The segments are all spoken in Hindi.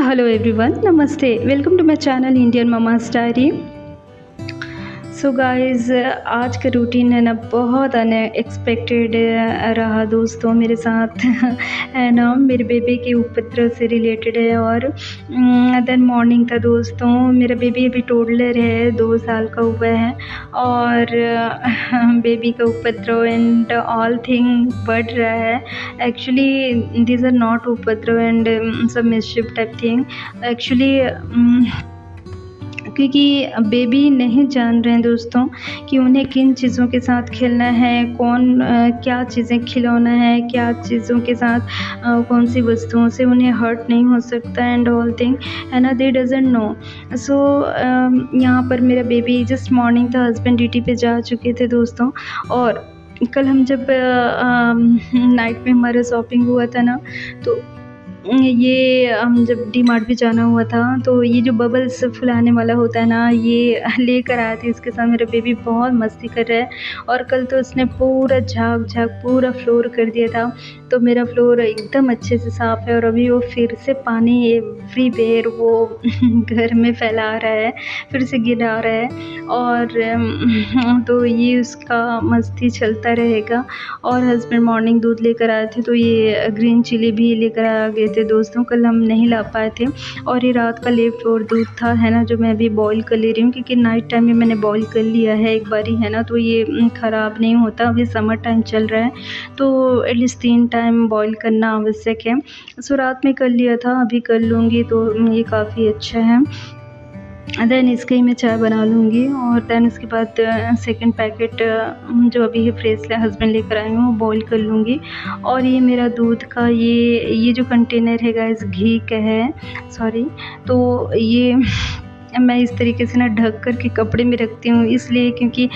हेलो एवरीवन, नमस्ते। Welcome to my channel Indian mamas diary. So guys, आज का रूटीन है ना बहुत अनएक्सपेक्टेड रहा दोस्तों मेरे साथ। है ना, मेरे बेबी के उपद्रव से रिलेटेड है। और देन मॉर्निंग था दोस्तों। मेरा बेबी अभी टोडलर है, 2 साल का हुआ है। और बेबी का उपद्रव एंड ऑल थिंग बढ़ रहा है। एक्चुअली दीज आर नॉट उपद्रव एंड सब मिसशिप टाइप थिंग। एक्चुअली क्योंकि बेबी नहीं जान रहे हैं दोस्तों कि उन्हें किन चीज़ों के साथ खेलना है, क्या चीज़ें खिलौना है, क्या चीज़ों के साथ कौन सी वस्तुओं से उन्हें हर्ट नहीं हो सकता एंड ऑल थिंग, है ना। दे डजंट नो। सो यहाँ पर मेरा बेबी जस्ट मॉर्निंग था, हस्बैंड ड्यूटी पे जा चुके थे दोस्तों। और कल हम जब नाइट में हमारा शॉपिंग हुआ था ना, तो ये हम जब डी मार्ट भी जाना हुआ था, तो ये जो बबल्स फुलाने वाला होता है ना, ये लेकर आए थे। इसके साथ मेरा बेबी बहुत मस्ती कर रहा है। और कल तो उसने पूरा झाग पूरा फ्लोर कर दिया था। तो मेरा फ्लोर एकदम अच्छे से साफ़ है। और अभी वो फिर से पानी एवरीवेयर वो घर में फैला रहा है, फिर से गिरा रहा है। और तो ये उसका मस्ती चलता रहेगा। और हस्बैंड मॉर्निंग दूध लेकर आए थे, तो ये ग्रीन चिली भी लेकर आ गए थे दोस्तों। कल हम नहीं ला पाए थे। और ये रात का लेफ्ट ओवर दूध था, है ना, जो मैं अभी बॉईल कर ले रही हूँ, क्योंकि नाइट टाइम में मैंने बॉईल कर लिया है एक बारी, है ना, तो ये ख़राब नहीं होता। अभी समर टाइम चल रहा है, तो एटलीस्ट 3 टाइम बॉईल करना आवश्यक है। सो रात में कर लिया था, अभी कर लूँगी, तो ये काफ़ी अच्छा है। देन इसके ही मैं चाय बना लूँगी। और देन उसके बाद सेकंड पैकेट जो अभी है फ्रेश हस्बैंड लेकर आए हैं, वो बॉईल कर लूँगी। और ये मेरा दूध का ये जो कंटेनर है गाइस, घी का है, सॉरी। तो ये मैं इस तरीके से ना ढक कर के कपड़े में रखती हूँ, इसलिए क्योंकि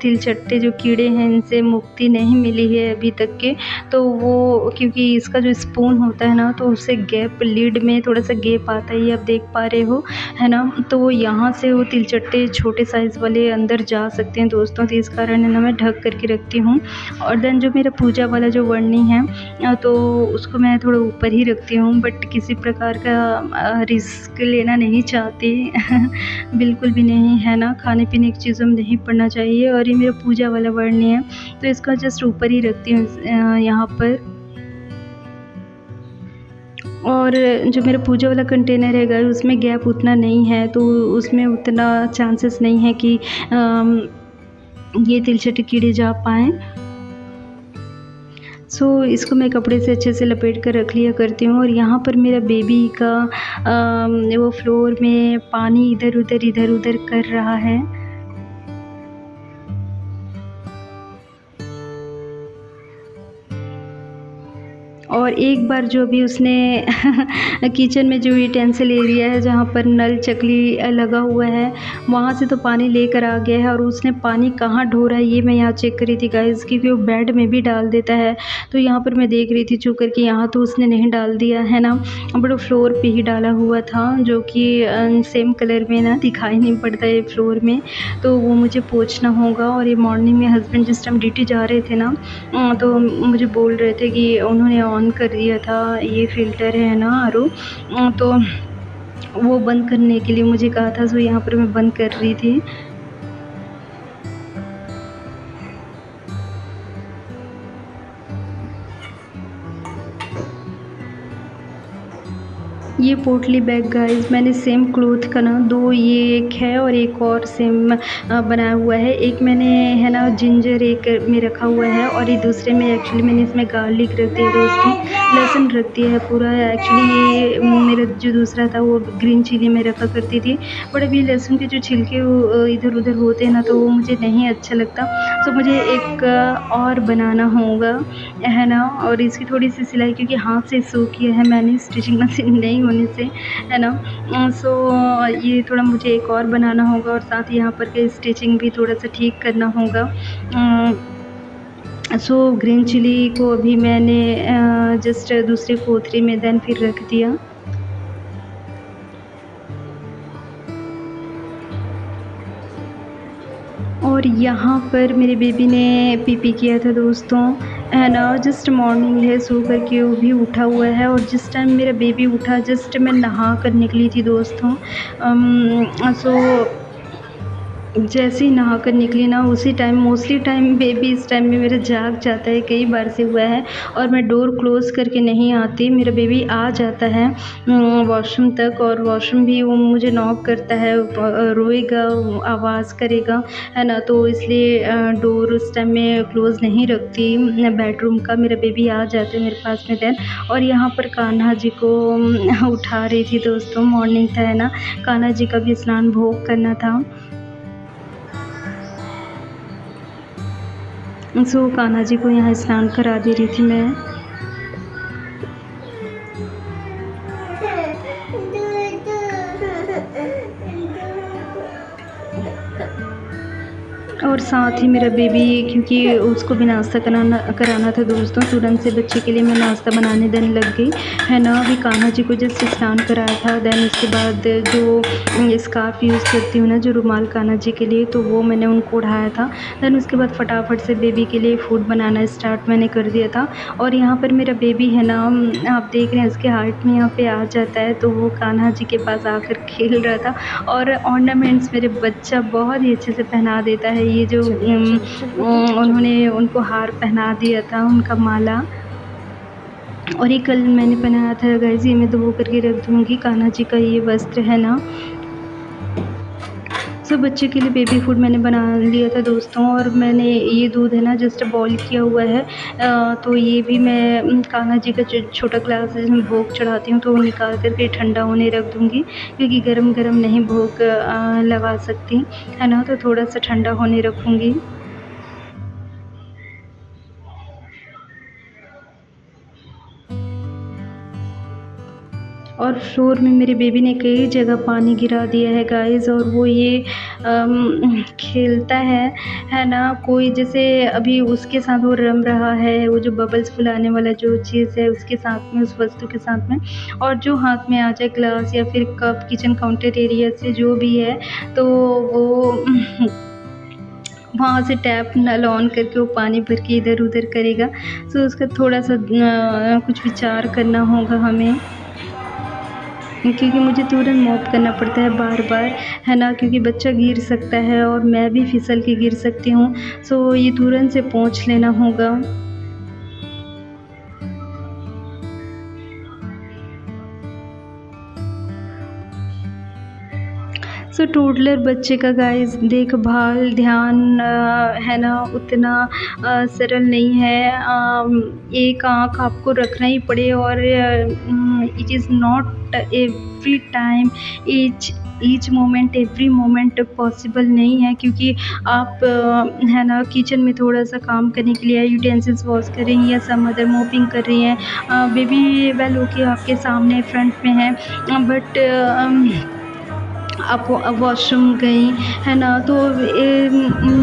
तिलचट्टे जो कीड़े हैं, इनसे मुक्ति नहीं मिली है अभी तक के। तो वो क्योंकि इसका जो स्पून होता है ना, तो उससे गैप, लिड में थोड़ा सा गैप आता है, ये आप देख पा रहे हो, है ना। तो वो यहाँ से वो तिलचट्टे छोटे साइज़ वाले अंदर जा सकते हैं दोस्तों। तो इस कारण है ना मैं ढक करके रखती हूँ। और देन जो मेरा पूजा वाला जो वर्णी है, तो उसको मैं थोड़ा ऊपर ही रखती हूँ, बट किसी प्रकार का रिस्क लेना नहीं चाहती। बिल्कुल भी नहीं, है ना। खाने पीने की चीज़ों में नहीं पड़ना चाहिए। और ये मेरा पूजा वाला वर्णी है, तो इसको जस्ट ऊपर ही रखती हूँ यहाँ पर। और जो मेरा पूजा वाला कंटेनर है गाइस, उसमें गैप उतना नहीं है, तो उसमें उतना चांसेस नहीं है कि ये तिलचट्टे कीड़े जा पाएँ। सो इसको मैं कपड़े से अच्छे से लपेट कर रख लिया करती हूँ। और यहाँ पर मेरा बेबी का वो फ्लोर में पानी इधर उधर कर रहा है। और एक बार जो भी उसने किचन में जो यूटेंसिल एरिया है, जहाँ पर नल चकली लगा हुआ है, वहाँ से तो पानी लेकर आ गया है। और उसने पानी कहाँ ढोरा है, ये मैं यहाँ चेक करी थी गाइस, क्योंकि वो बेड में भी डाल देता है। तो यहाँ पर मैं देख रही थी छू कर कि यहाँ तो उसने नहीं डाल दिया, है ना, बट वो फ्लोर पे ही डाला हुआ था, जो कि सेम कलर में ना दिखाई नहीं पड़ता है फ्लोर में। तो वो मुझे पोंछना होगा। और ये मॉर्निंग में हस्बैंड जिस टाइम ड्यूटी जा रहे थे ना, तो मुझे बोल रहे थे कि उन्होंने ऑन कर दिया था, ये फ़िल्टर है ना आरओ, तो वो बंद करने के लिए मुझे कहा था। सो यहाँ पर मैं बंद कर रही थी। ये पोटली बैग गाइस, मैंने सेम क्लॉथ का ना 2, ये एक है और एक और सेम बनाया हुआ है। एक मैंने, है ना, जिंजर एक में रखा हुआ है, और ये दूसरे में एक्चुअली मैंने इसमें गार्लिक रख दिया दोस्तों, लहसुन रख दिया है पूरा। एक्चुअली ये मेरा जो दूसरा था वो ग्रीन चिली में रखा करती थी, बट अभी लहसुन के जो छिलके इधर उधर होते हैं ना, तो वो मुझे नहीं अच्छा लगता। तो मुझे एक और बनाना होगा, है ना। और इसकी थोड़ी सी सिलाई, क्योंकि हाथ से सो किया है मैंने, स्टिचिंग मशीन नहीं होने से, है ना। सो ये थोड़ा मुझे एक और बनाना होगा। और साथ ही यहाँ पर के स्टिचिंग भी थोड़ा सा ठीक करना होगा। सो ग्रीन चिली को अभी मैंने जस्ट दूसरी कोथरी में देन फिर रख दिया। और यहाँ पर मेरे बेबी ने पी किया था दोस्तों, है ना। जस्ट मॉर्निंग है, सो कर के वो भी उठा हुआ है और जिस टाइम मेरा बेबी उठा जस्ट मैं नहा कर निकली थी दोस्तों। सो जैसे ही नहा कर निकली ना उसी टाइम मोस्टली टाइम बेबी इस टाइम में मेरा जाग जाता है, कई बार से हुआ है और मैं डोर क्लोज़ करके नहीं आती, मेरा बेबी आ जाता है वॉशरूम तक और वॉशरूम भी वो मुझे नॉक करता है, रोएगा, आवाज़ करेगा, है ना। तो इसलिए डोर उस टाइम में क्लोज़ नहीं रखती बेडरूम का। मेरा बेबी आ जाता है मेरे पास में देन। और यहाँ पर कान्हा जी को उठा रही थी दोस्तों, मॉर्निंग था, है ना। कान्हा जी का भी स्नान भोग करना था। सो कान्हा जी को यहाँ स्नान करा दे रही थी मैं। और साथ ही मेरा बेबी, क्योंकि उसको भी नाश्ता कराना था दोस्तों, तुरंत से बच्चे के लिए मैं नाश्ता बनाने देने लग गई, है ना। अभी कान्हा जी को जस्ट स्नान कराया था, देन उसके बाद जो स्कार्फ यूज़ करती हूँ ना, जो रुमाल कान्हा जी के लिए, तो वो मैंने उनको उठाया था। देन उसके बाद फटाफट से बेबी के लिए फ़ूड बनाना स्टार्ट मैंने कर दिया था। और यहाँ पर मेरा बेबी है ना, आप देख रहे हैं उसके हार्ट में यहाँ पे आ जाता है, तो वो कान्हा जी के पास आकर खेल रहा था। और ऑर्नामेंट्स मेरे बच्चा बहुत ही अच्छे से पहना देता है। ये जो उन्होंने उनको हार पहना दिया था, उनका माला, और ये कल मैंने पहनाया था गाइस, ये मैं धो करके रख दूँगी। कान्हा जी का ये वस्त्र है ना। सो बच्चे के लिए बेबी फूड मैंने बना लिया था दोस्तों। और मैंने ये दूध है ना जस्ट बॉईल किया हुआ है, तो ये भी मैं कान्हा जी का जो छोटा ग्लास है जिसमें भोग चढ़ाती हूँ, तो वो निकाल कर के ठंडा होने रख दूँगी, क्योंकि गरम नहीं भोग लगा सकती, है ना। तो थोड़ा सा ठंडा होने रखूँगी। और फ्लोर में मेरे बेबी ने कई जगह पानी गिरा दिया है गाइस। और वो ये खेलता है ना। कोई जैसे अभी उसके साथ वो रम रहा है, वो जो बबल्स फुलाने वाला जो चीज़ है उसके साथ में, उस वस्तु के साथ में, और जो हाथ में आ जाए ग्लास या फिर कप किचन काउंटर एरिया से जो भी है, तो वो वहाँ से टैप नल ऑन करके वो पानी भर के इधर-उधर करेगा। सो उसका थोड़ा-सा कुछ विचार करना होगा हमें, क्योंकि मुझे तुरंत मॉप करना पड़ता है बार-बार, है ना, क्योंकि बच्चा गिर सकता है और मैं भी फिसल के गिर सकती हूँ। सो ये तुरंत से पोंछ लेना होगा। सो टोडलर बच्चे का गाइस देखभाल ध्यान है ना उतना सरल नहीं है। एक आँख आपको रखना ही पड़े, और it is not every time each moment every moment possible नहीं है, क्योंकि आप है ना किचन में थोड़ा सा काम करने के लिए यूटेंसिल्स वॉश कर रही हैं या सम अदर मोपिंग कर रही हैं, बेबी वेल ओके आपके सामने फ्रंट में है, बट आप वॉशरूम गई, है ना, तो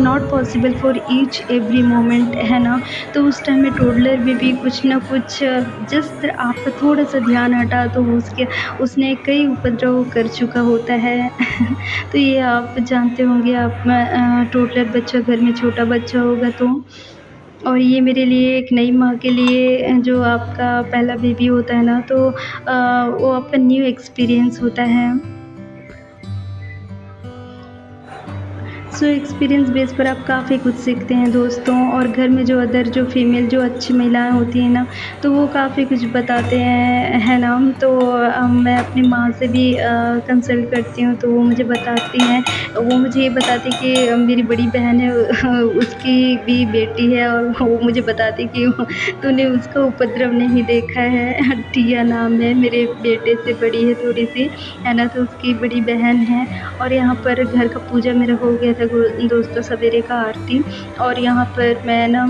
not possible for each every moment, है ना। तो उस टाइम में टोडलर में भी कुछ ना कुछ जस्ट आपका थोड़ा सा ध्यान हटा तो उसने कई उपद्रव कर चुका होता है। तो ये आप जानते होंगे, आप टोडलर बच्चा घर में छोटा बच्चा होगा तो। और ये मेरे लिए एक नई माँ के लिए जो आपका पहला बेबी होता है ना, तो वो आपका न्यू एक्सपीरियंस होता है। सो एक्सपीरियंस बेस पर आप काफ़ी कुछ सीखते हैं दोस्तों। और घर में जो अदर जो फीमेल जो अच्छी महिलाएं होती हैं ना, तो वो काफ़ी कुछ बताते हैं, है ना। तो मैं अपनी माँ से भी कंसल्ट करती हूँ, तो वो मुझे बताती हैं, वो मुझे ये बताती कि मेरी बड़ी बहन है उसकी भी बेटी है, और वो मुझे बताती कि तूने उसका उपद्रव नहीं देखा है। टिया नाम है, मेरे बेटे से बड़ी है थोड़ी सी, है ना, तो उसकी बड़ी बहन है। और यहाँ पर घर का पूजा मेरा हो गया था दोस्तों, सवेरे का आरती। और यहाँ पर मैं ना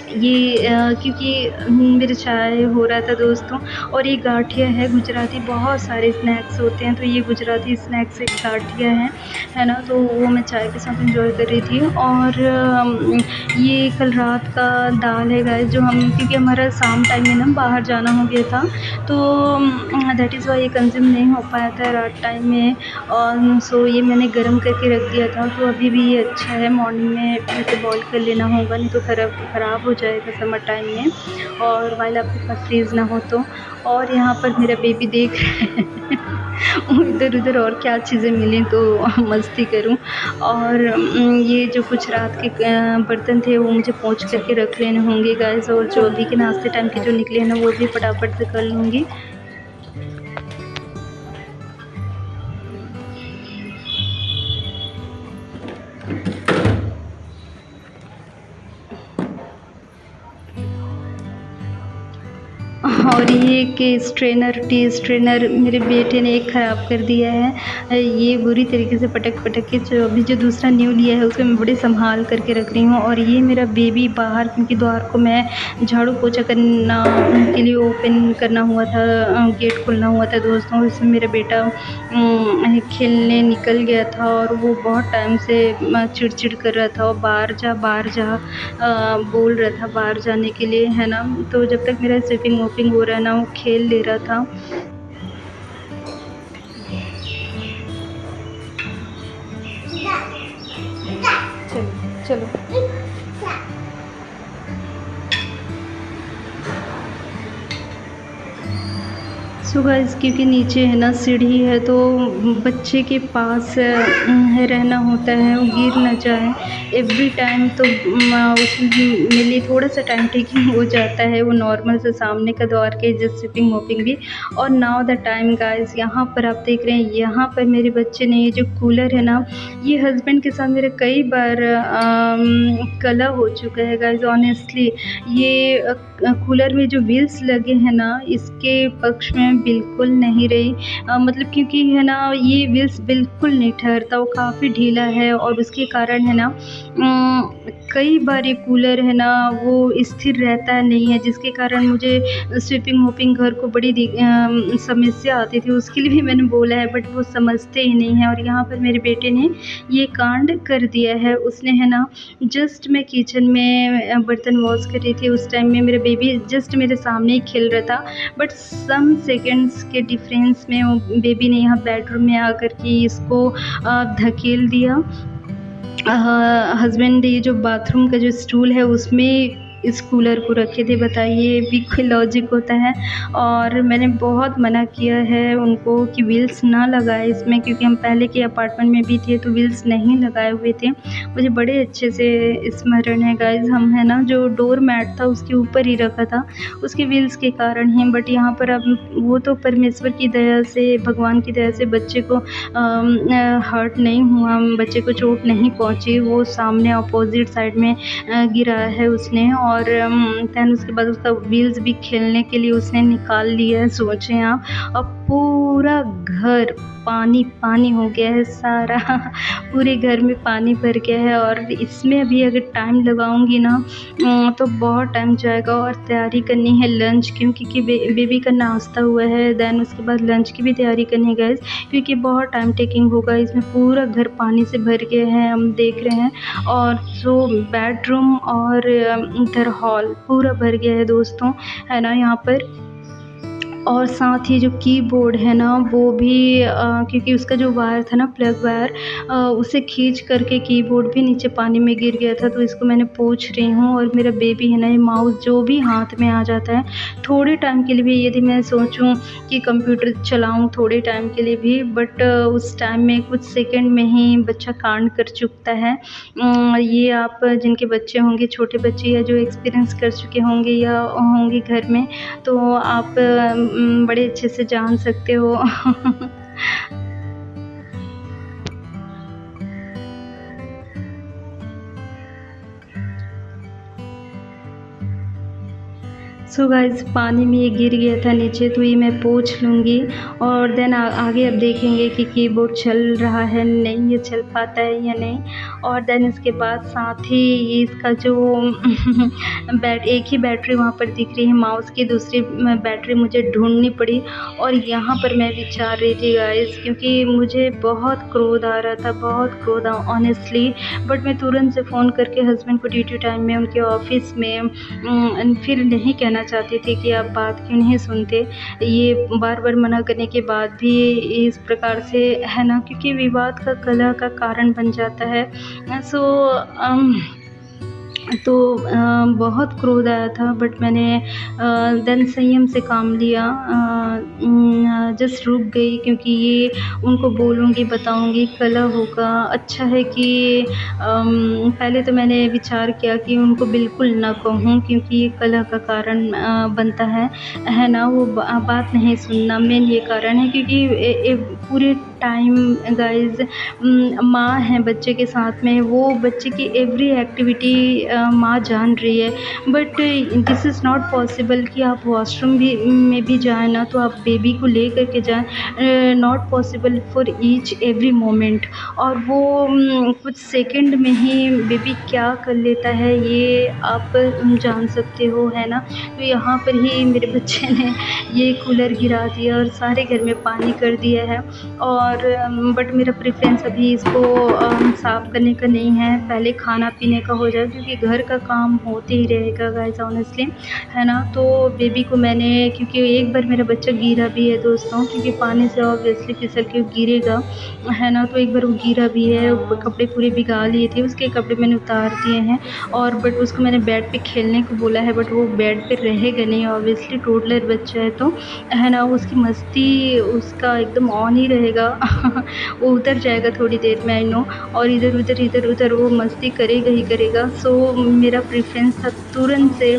ये क्योंकि मेरे चाय हो रहा था दोस्तों, और ये गाठिया है गुजराती, बहुत सारे स्नैक्स होते हैं, तो ये गुजराती स्नैक्स एक गाठिया है ना। तो वो मैं चाय के साथ एंजॉय कर रही थी। और ये कल रात का दाल है गाइस, जो हम, क्योंकि हमारा शाम टाइम में ना बाहर जाना हो गया था, तो दैट इज़ वाई ये कंज्यूम नहीं हो पाया था रात टाइम में। और सो ये मैंने गर्म करके रख दिया था, तो अभी भी ये अच्छा है। मॉर्निंग में ऐसे बॉईल कर लेना होगा, नहीं तो ख़राब हो जाएगा। जाएगा समर टाइम में, और वाइल आपके पास फ्रीज़ ना हो तो। और यहाँ पर मेरा बेबी देख इधर-उधर और क्या चीज़ें मिली तो मस्ती करूँ। और ये जो कुछ रात के बर्तन थे वो मुझे पोंछ करके रख लेने होंगे गाइस, और जो अभी के नाश्ते टाइम के जो निकले हैं ना वो भी फटाफट से कर लूँगी। और ये कि टी स्ट्रेनर मेरे बेटे ने एक ख़राब कर दिया है। ये बुरी तरीके से पटक के, जो अभी जो दूसरा न्यू लिया है उसको मैं बड़े संभाल करके रख रही हूँ। और ये मेरा बेबी बाहर, क्योंकि द्वार को मैं झाड़ू पोछा करना के लिए ओपन करना हुआ था, गेट खोलना हुआ था दोस्तों, उसमें मेरा बेटा खेलने निकल गया था और वो बहुत टाइम से चिड़ कर रहा था और बाहर जा बोल रहा था बाहर जाने के लिए, है ना। तो जब तक मेरा स्वीपिंग वोपिंग हो रहा है ना, वो खेल ले रहा था। चलो चलो। सो गाइस, क्योंकि नीचे है ना सीढ़ी है तो बच्चे के पास रहना होता है, वो गिर ना जाए एवरी टाइम। तो उसमें लिए थोड़ा सा टाइम टेकिंग हो जाता है, वो नॉर्मल से सामने का द्वार के जस्ट स्वीपिंग मोपिंग भी। और नाउ द टाइम गाइस, यहाँ पर आप देख रहे हैं, यहाँ पर मेरे बच्चे ने ये जो कूलर है ना, ये हस्बैंड के साथ मेरे कई बार कला हो चुका है गाइस ऑनेस्टली। ये कूलर में जो व्हील्स लगे हैं ना, इसके पक्ष में बिल्कुल नहीं रही। मतलब क्योंकि है ना, ये व्हील्स बिल्कुल नहीं ठहरता, वो काफ़ी ढीला है और उसके कारण है ना कई बार ये कूलर है ना वो स्थिर रहता नहीं है, जिसके कारण मुझे स्वीपिंग मोपिंग घर को बड़ी समस्या आती थी। उसके लिए भी मैंने बोला है बट वो समझते ही नहीं है। और यहाँ पर मेरे बेटे ने ये कांड कर दिया है। उसने है ना, जस्ट मैं किचन में बर्तन वॉश कर रही थी, उस टाइम में मेरा बेबी जस्ट मेरे सामने ही खेल रहा था, बट सम सेकेंड्स के डिफरेंस में वो बेबी ने यहाँ बेडरूम में आकर के इसको धकेल दिया। हस्बैंड ये जो बाथरूम का जो स्टूल है उसमें इस कूलर को रखे थे। बताइए भी कोई लॉजिक होता है। और मैंने बहुत मना किया है उनको कि व्हील्स ना लगाए इसमें, क्योंकि हम पहले के अपार्टमेंट में भी थे तो व्हील्स नहीं लगाए हुए थे। मुझे बड़े अच्छे से स्मरण है गाइस, हम है ना जो डोर मैट था उसके ऊपर ही रखा था, उसके व्हील्स के कारण ही। बट यहाँ पर अब वो तो परमेश्वर की दया से, भगवान की दया से बच्चे को हर्ट नहीं हुआ, बच्चे को चोट नहीं पहुँची। वो सामने अपोजिट साइड में गिरा है उसने। और दैन उसके बाद उसका व्हील्स भी खेलने के लिए उसने निकाल लिया है, सोचें आप। अब पूरा घर पानी पानी हो गया है, सारा पूरे घर में पानी भर गया है। और इसमें अभी अगर टाइम लगाऊंगी ना तो बहुत टाइम जाएगा। और तैयारी करनी है लंच, क्योंकि बेबी का नाश्ता हुआ है, दैन उसके बाद लंच की भी तैयारी करनी है गाइस, क्योंकि बहुत टाइम टेकिंग होगा। इसमें पूरा घर पानी से भर गया है, हम देख रहे हैं। और जो बेडरूम और इधर हॉल पूरा भर गया है दोस्तों, है ना यहाँ पर। और साथ ही जो कीबोर्ड है ना वो भी क्योंकि उसका जो वायर था ना, प्लग वायर, उसे खींच करके कीबोर्ड भी नीचे पानी में गिर गया था। तो इसको मैंने पोंछ रही हूँ। और मेरा बेबी है ना, ये माउस जो भी हाथ में आ जाता है, थोड़े टाइम के लिए भी यदि मैं सोचूं कि कंप्यूटर चलाऊं थोड़े टाइम के लिए भी, बट उस टाइम में कुछ सेकंड में ही बच्चा कांड कर चुकता है। ये आप जिनके बच्चे होंगे, छोटे बच्चे, या जो एक्सपीरियंस कर चुके होंगे या होंगे घर में, तो आप बड़े अच्छे से जान सकते हो। सो गाइस, पानी में ये गिर गया था नीचे, तो ये मैं पोंछ लूँगी। और देन आगे अब देखेंगे कि कीबोर्ड चल रहा है नहीं, ये चल पाता है या नहीं। और देन इसके बाद साथ ही ये इसका जो एक ही बैटरी वहाँ पर दिख रही है माउस की, दूसरी बैटरी मुझे ढूंढनी पड़ी। और यहाँ पर मैं विचार रही थी गाइस, क्योंकि मुझे बहुत क्रोध आ रहा था, बहुत क्रोध ऑनेस्टली। बट मैं तुरंत से फ़ोन करके हस्बैंड को ड्यूटी टाइम में उनके ऑफिस में फिर नहीं कहना चाहती थी कि आप बात क्यों नहीं सुनते। ये बार बार मना करने के बाद भी इस प्रकार से, है ना, क्योंकि विवाद का कलह का कारण बन जाता है। सो तो बहुत क्रोध आया था, बट मैंने देन संयम से काम लिया। जस्ट रुक गई, क्योंकि ये उनको बोलूँगी, बताऊँगी, कलह होगा। अच्छा है कि पहले तो मैंने विचार किया कि उनको बिल्कुल ना कहूँ, क्योंकि ये कलह का कारण बनता है ना? वो बात नहीं सुनना मेन ये कारण है, क्योंकि पूरे टाइम गाइज़ माँ है बच्चे के साथ में, वो बच्चे की एवरी एक्टिविटी माँ जान रही है। But this is not possible कि आप वॉशरूम में भी जाएँ ना, तो आप बेबी को लेकर के जाएँ। Not possible for each every moment. और वो कुछ सेकंड में ही बेबी क्या कर लेता है, ये आप जान सकते हो, है ना? तो यहाँ पर ही मेरे बच्चे ने ये कूलर गिरा दिया और सारे घर में पानी कर दिया है। और बट मेरा प्रेफ़रेंस अभी इसको साफ़ करने का नहीं है, पहले खाना-पीने का हो जाए, क्योंकि घर का काम होते ही रहेगा गाइज़ ऑनेस्टली, है ना? तो बेबी को मैंने, क्योंकि एक बार मेरा बच्चा गिरा भी है दोस्तों, क्योंकि पानी से ऑब्वियसली फिसल के वो गिरेगा, है ना? तो एक बार वो गिरा भी है, कपड़े पूरे भिगा लिए थे, उसके कपड़े मैंने उतार दिए हैं। और बट उसको मैंने बेड पे खेलने को बोला है, बट वो बेड पे रहेगा नहीं, ऑब्वियसली टोडलर बच्चा है तो, है ना? उसकी मस्ती उसका एकदम ऑन ही रहेगा। वो उतर जाएगा थोड़ी देर में, आई नो। और इधर-उधर वो मस्ती करेगा ही करेगा। सो मेरा प्रेफ़रेंस था तुरंत से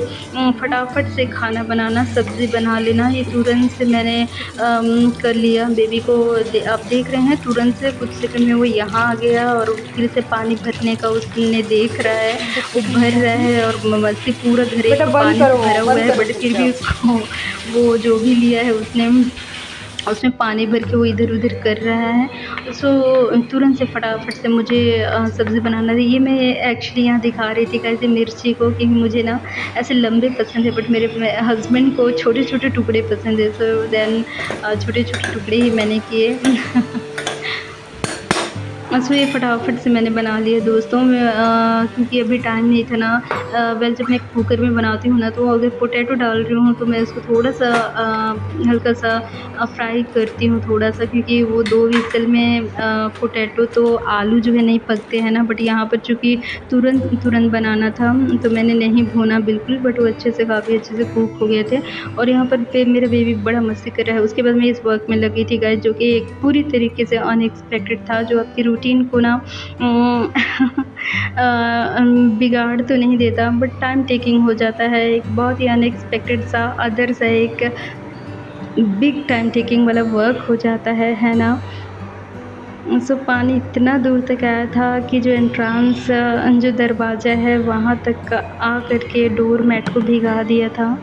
फटाफट से खाना बनाना, सब्ज़ी बना लेना। ये तुरंत से मैंने कर लिया। बेबी को आप देख रहे हैं, तुरंत से कुछ सेकंड में वो यहाँ आ गया और फिर से पानी भरने का उसने देख रहा है, वो भर रहा है और मस्ती पूरा घर एक बेटा बंद पानी करो, से भरा हुआ बंद है, करो बट फिर भी चुपचाप। उसको वो जो भी लिया है उसमें पानी भर के वो इधर-उधर कर रहा है। सो तुरंत से फटाफट से मुझे सब्ज़ी बनाना थी। ये मैं एक्चुअली यहाँ दिखा रही थी कैसे मिर्ची को, क्योंकि मुझे ना ऐसे लंबे पसंद है, बट मेरे हस्बैंड को छोटे-छोटे टुकड़े पसंद है। सो देन छोटे-छोटे टुकड़े ही मैंने किए। सो ये फटाफट से मैंने बना लिया दोस्तों। मैं क्योंकि अभी टाइम नहीं था ना। वेल जब मैं कुकर में बनाती हूँ ना, तो अगर पोटैटो डाल रही हूँ तो मैं उसको थोड़ा-सा हल्का-सा फ्राई करती हूँ थोड़ा-सा, क्योंकि वो 2 व्हिसल में पोटैटो तो आलू जो है नहीं पकते हैं ना। बट यहाँ पर चूँकि तुरंत बनाना था, तो मैंने नहीं भूना बिल्कुल, बट वो काफ़ी अच्छे से कुक हो गए थे। और यहाँ पर मेरा बेबी बड़ा मस्ती कर रहा है। उसके बाद मैं इस वर्क में लगी थी गाइस, जो कि एक पूरी तरीके से अनएक्सपेक्टेड था, जो आपकी रूटीन को ना बिगाड़ तो नहीं देता, बट टाइम टेकिंग हो जाता है। एक बहुत ही अनएक्सपेक्टेड सा अदर सा एक बिग टाइम टेकिंग वाला वर्क हो जाता है ना? सो पानी इतना दूर तक आया था कि जो एंट्रेंस जो दरवाज़ा है वहाँ तक आ कर के डोर मैट को भिगा दिया था।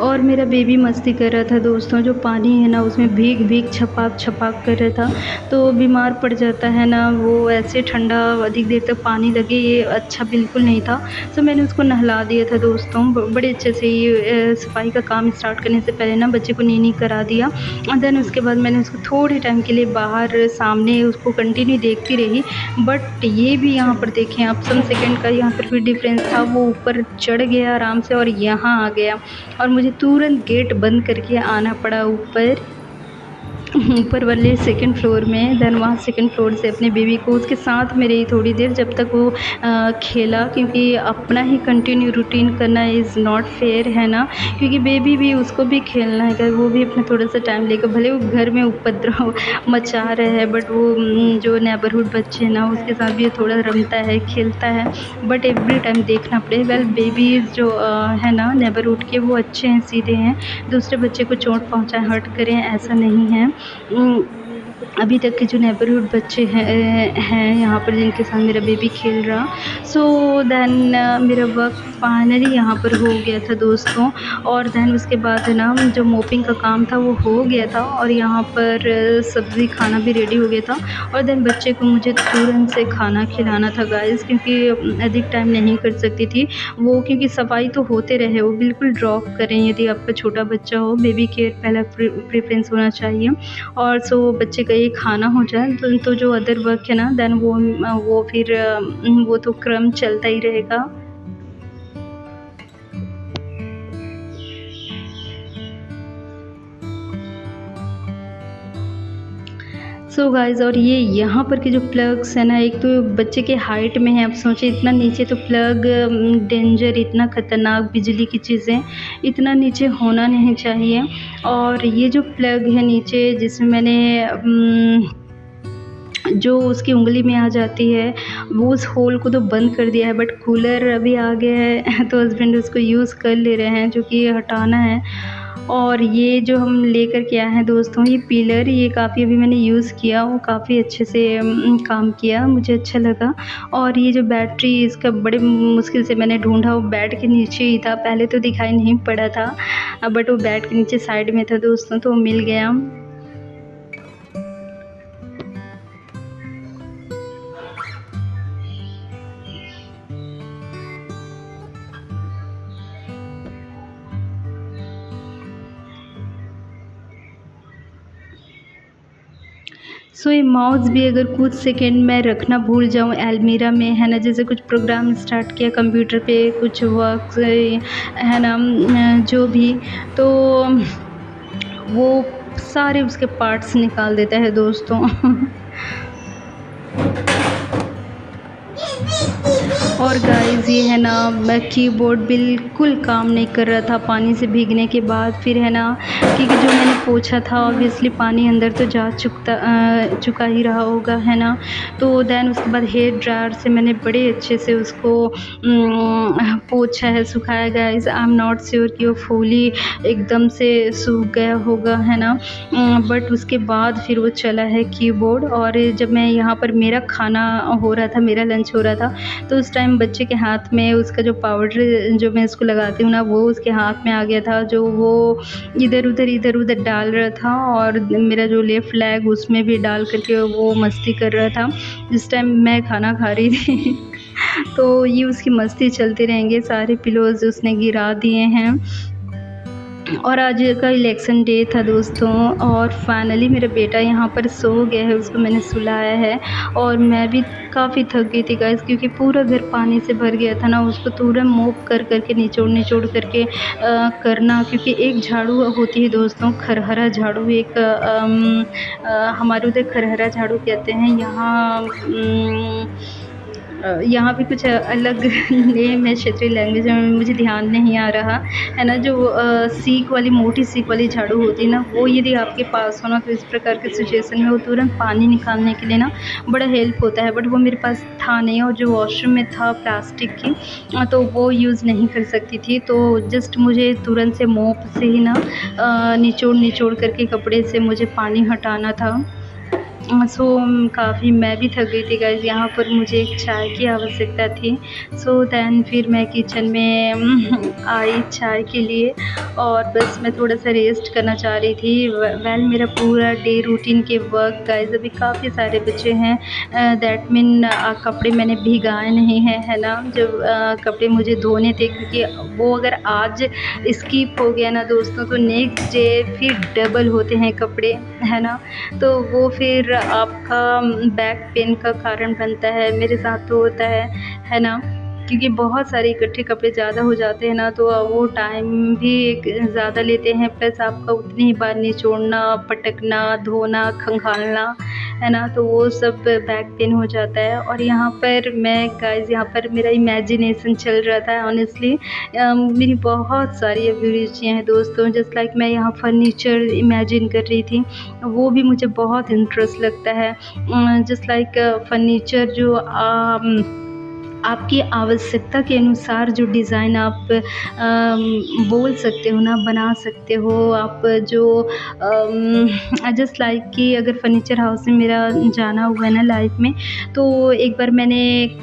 और मेरा बेबी मस्ती कर रहा था दोस्तों, जो पानी है ना उसमें भीग-भीग, छपाक कर रहा था, तो बीमार पड़ जाता है ना वो, ऐसे ठंडा अधिक देर तक पानी लगे, ये अच्छा बिल्कुल नहीं था। सो मैंने उसको नहला दिया था दोस्तों, बड़े अच्छे से ये सफाई का काम स्टार्ट करने से पहले ना बच्चे को नीनी करा दिया। और देन उसके बाद मैंने उसको थोड़े टाइम के लिए बाहर सामने उसको कंटिन्यू देखती रही। बट ये भी यहाँ पर देखें आप, सम सेकंड का यहाँ पर भी डिफ़रेंस था, वो ऊपर चढ़ गया आराम से और यहाँ आ गया, और मुझे तुरंत गेट बंद करके आना पड़ा ऊपर वाले सेकंड फ्लोर में। देन वहाँ सेकंड फ्लोर से अपने बेबी को उसके साथ में रही थोड़ी देर, जब तक वो खेला, क्योंकि अपना ही कंटिन्यू रूटीन करना इज़ नॉट फेयर, है ना? क्योंकि बेबी भी, उसको भी खेलना है, वो भी अपना थोड़ा-सा टाइम लेकर, भले वो घर में उपद्रव मचा रहे हैं, बट वो जो नेबरहुड बच्चे हैं ना उसके साथ भी थोड़ा रमता है, खेलता है, बट एवरी टाइम देखना पड़े। वेल बेबीज़ जो है ना नेबरहुड के, वो अच्छे हैं, सीधे हैं, दूसरे बच्चे को चोट पहुँचाएँ, हर्ट करें, ऐसा नहीं है। अभी तक के जो नेबरहुड बच्चे हैं यहाँ पर, जिनके साथ मेरा बेबी खेल रहा। सो देन मेरा वर्क फाइनली यहाँ पर हो गया था दोस्तों। और देन उसके बाद है ना, जो मोपिंग का काम था वो हो गया था, और यहाँ पर सब्ज़ी खाना भी रेडी हो गया था। और देन बच्चे को मुझे तुरंत से खाना खिलाना था गाइस, क्योंकि अधिक टाइम नहीं कर सकती थी वो, क्योंकि सफाई तो होते रहे, वो बिल्कुल ड्रॉप करें यदि आपका छोटा बच्चा हो, बेबी केयर पहला प्रेफरेंस होना चाहिए। और सो बच्चे का ये खाना हो जाए, तो जो अदर वर्क है ना, देन वो फिर वो तो क्रम चलता ही रहेगा। सो गाइज़, और ये यहाँ पर के जो प्लग्स है ना, एक तो बच्चे के हाइट में है। अब सोचिए इतना नीचे तो प्लग डेंजर, इतना ख़तरनाक बिजली की चीज़ें इतना नीचे होना नहीं चाहिए। और ये जो प्लग है नीचे जिसमें मैंने जो उसकी उँगली में आ जाती है, वो उस होल को तो बंद कर दिया है, बट कूलर अभी आ गया है तो हस्बैंड उसको यूज़ कर ले रहे हैं, जो कि ये हटाना है। और ये जो हम लेकर के आए हैं दोस्तों, ये पिलर, ये काफ़ी अभी मैंने यूज़ किया, वो काफ़ी अच्छे से काम किया, मुझे अच्छा लगा। और ये जो बैटरी, इसका बड़े मुश्किल से मैंने ढूँढा, वो बेड के नीचे ही था, पहले तो दिखाई नहीं पड़ा था, बट वो बेड के नीचे साइड में था दोस्तों, तो मिल गया। सो ये माउस भी अगर कुछ सेकंड मैं रखना भूल जाऊँ अलमीरा में, है ना, जैसे कुछ प्रोग्राम स्टार्ट किया कंप्यूटर पे, कुछ वर्क है ना, जो भी, तो वो सारे उसके पार्ट्स निकाल देता है दोस्तों और गाइज़ ये है ना, कीबोर्ड बिल्कुल काम नहीं कर रहा था पानी से भीगने के बाद। फिर है ना, क्योंकि जो मैंने पोंछा था ऑब्वियसली पानी अंदर तो जा चुका ही रहा होगा, है ना। तो देन उसके बाद हेयर ड्रायर से मैंने बड़े अच्छे से उसको पोंछा है, सुखाया। Guys I am not sure कि वो फुली एकदम से सूख गया होगा, है ना, बट उसके बाद फिर वो चला है कीबोर्ड। और जब मैं यहाँ पर मेरा खाना हो रहा था, मेरा लंच हो रहा था, तो उस टाइम बच्चे के हाथ में उसका जो पाउडर जो मैं इसको लगाती हूँ ना, वो उसके हाथ में आ गया था, जो वो इधर उधर डाल रहा था, और मेरा जो लेफ़्ट लेग उसमें भी डाल करके वो मस्ती कर रहा था जिस टाइम मैं खाना खा रही थी तो ये उसकी मस्ती चलती रहेंगे। सारे पिलोज़ उसने गिरा दिए हैं। और आज का इलेक्शन डे था दोस्तों, और फाइनली मेरा बेटा यहाँ पर सो गया है, उसको मैंने सुलाया है। और मैं भी काफ़ी थक गई थी गाइस, क्योंकि पूरा घर पानी से भर गया था ना, उसको पूरा मोप कर के निचोड़ करके करना, क्योंकि एक झाड़ू होती है दोस्तों, खरहरा झाड़ू, एक हमारे उधर खरहरा झाड़ू कहते हैं, यहाँ भी कुछ अलग नेम है क्षेत्रीय लैंग्वेज में, मुझे ध्यान नहीं आ रहा, है ना। जो सीख वाली, मोटी सीख वाली झाड़ू होती है ना, वो यदि आपके पास हो ना, तो इस प्रकार के सिचुएशन में वो तुरंत पानी निकालने के लिए ना बड़ा हेल्प होता है। बट वो मेरे पास था नहीं, और जो वॉशरूम में था प्लास्टिक की, तो वो यूज़ नहीं कर सकती थी। तो जस्ट मुझे तुरंत से मोप से ही ना निचोड़ करके कपड़े से मुझे पानी हटाना था। सो काफ़ी मैं भी थक गई थी गाइज़, यहाँ पर मुझे एक चाय की आवश्यकता थी। सो दैन फिर मैं किचन में आई चाय के लिए, और बस मैं थोड़ा सा रेस्ट करना चाह रही थी। वेल मेरा पूरा डे रूटीन के वर्क गाइज़ अभी काफ़ी सारे बचे हैं, दैट मीन कपड़े मैंने भिगाए नहीं हैं, है ना। जो कपड़े मुझे धोने थे, क्योंकि वो अगर आज स्किप हो गया ना दोस्तों, तो नेक्स्ट डे फिर डबल होते हैं कपड़े, है ना। तो वो फिर आपका बैक पेन का कारण बनता है, मेरे साथ तो होता है ना, क्योंकि बहुत सारे इकट्ठे कपड़े ज़्यादा हो जाते हैं ना, तो वो टाइम भी ज़्यादा लेते हैं, प्लस आपका उतनी ही बार निचोड़ना, पटकना, धोना, खंगालना, है ना, तो वो सब बैक पेन हो जाता है। और यहाँ पर मैं गाइज़, यहाँ पर मेरा इमेजिनेशन चल रहा था ऑनेस्टली। मेरी बहुत सारी अभिरुचियाँ हैं दोस्तों, जस्ट लाइक मैं यहाँ फर्नीचर इमेजिन कर रही थी, वो भी मुझे बहुत इंटरेस्ट लगता है। जस्ट लाइक फर्नीचर जो आपकी आवश्यकता के अनुसार जो डिज़ाइन आप बोल सकते हो ना, बना सकते हो आप, जो जस्ट लाइक कि अगर फर्नीचर हाउस में मेरा जाना हुआ है ना लाइफ में, तो एक बार मैंने एक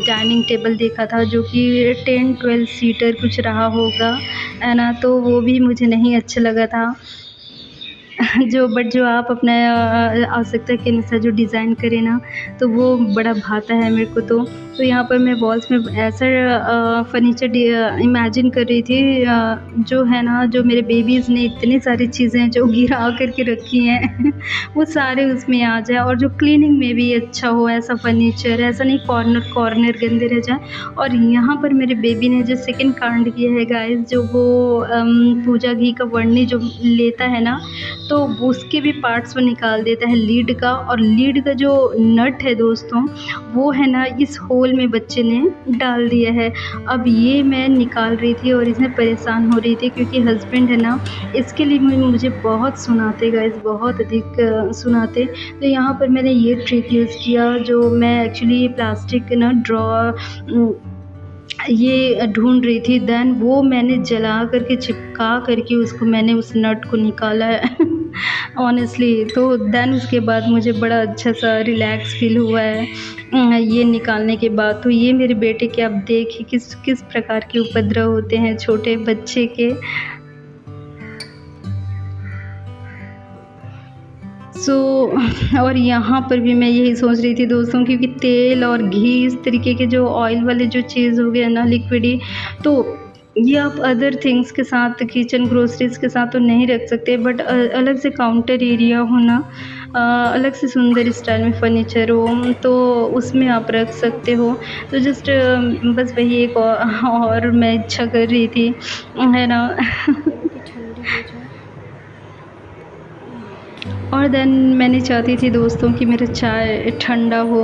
डाइनिंग टेबल देखा था, जो कि 10-12 सीटर कुछ रहा होगा, है ना, तो वो भी मुझे नहीं अच्छा लगा था जो आप अपना आवश्यकता के अनुसार जो डिज़ाइन करें ना, तो वो बड़ा भाता है मेरे को तो यहाँ पर मैं वॉल्स में ऐसा फर्नीचर इमेजिन कर रही थी, जो है ना, जो मेरे बेबीज़ ने इतनी सारी चीज़ें जो गिरा करके रखी हैं वो सारे उसमें आ जाए, और जो क्लीनिंग में भी अच्छा हो ऐसा फर्नीचर, ऐसा नहीं कॉर्नर गंदे रह जाए। और यहाँ पर मेरे बेबी ने जो सेकंड कांड किया है गाइस, जो वो पूजा घी का वर्णी जो लेता है ना, तो उसके भी पार्ट्स वो निकाल देता है लीड का, और लीड का जो नट है दोस्तों वो है ना इस होल में बच्चे ने डाल दिया है। अब ये मैं निकाल रही थी और इसमें परेशान हो रही थी क्योंकि हस्बैंड है ना इसके लिए मुझे बहुत सुनाते गाइस, बहुत अधिक सुनाते। तो यहाँ पर मैंने ये ट्रिक यूज़ किया, जो मैं एक्चुअली प्लास्टिक ना ये ढूंढ रही थी, देन वो मैंने जला करके चिपका करके उसको मैंने उस नट को निकाला है ऑनेस्टली। तो देन उसके बाद मुझे बड़ा अच्छा सा रिलैक्स फील हुआ है ये निकालने के बाद। तो ये मेरे बेटे के आप देखिए किस किस प्रकार के उपद्रव होते हैं छोटे बच्चे के। और यहाँ पर भी मैं यही सोच रही थी दोस्तों, क्योंकि तेल और घी इस तरीके के जो ऑयल वाले जो चीज़ हो गया ना लिक्विड ही, तो ये आप अदर थिंग्स के साथ किचन ग्रोसरीज के साथ तो नहीं रख सकते, बट अलग से काउंटर एरिया होना, अलग से सुंदर स्टाइल में फर्नीचर हो तो उसमें आप रख सकते हो। तो जस्ट बस वही एक और मैं इच्छा कर रही थी है ना और देन मैंने चाहती थी दोस्तों कि मेरा चाय ठंडा हो।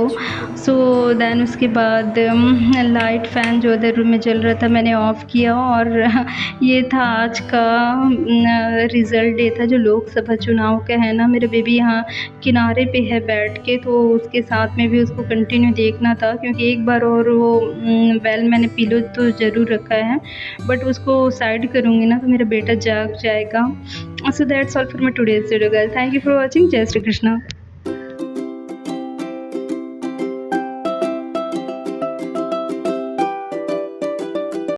सो देन उसके बाद लाइट फ़ैन जो अदर रूम में चल रहा था मैंने ऑफ़ किया, और ये था आज का रिज़ल्ट डे था जो लोकसभा चुनाव का है ना। मेरा बेबी यहाँ किनारे पे है बैठ के, तो उसके साथ में भी उसको कंटिन्यू देखना था, क्योंकि एक बार और वो मैंने पिलो तो ज़रूर रखा है, बट उसको साइड करूँगी ना तो मेरा बेटा जाग जाएगा। So that's all for my today's video guys. Thank you for watching. Jai Shri Krishna.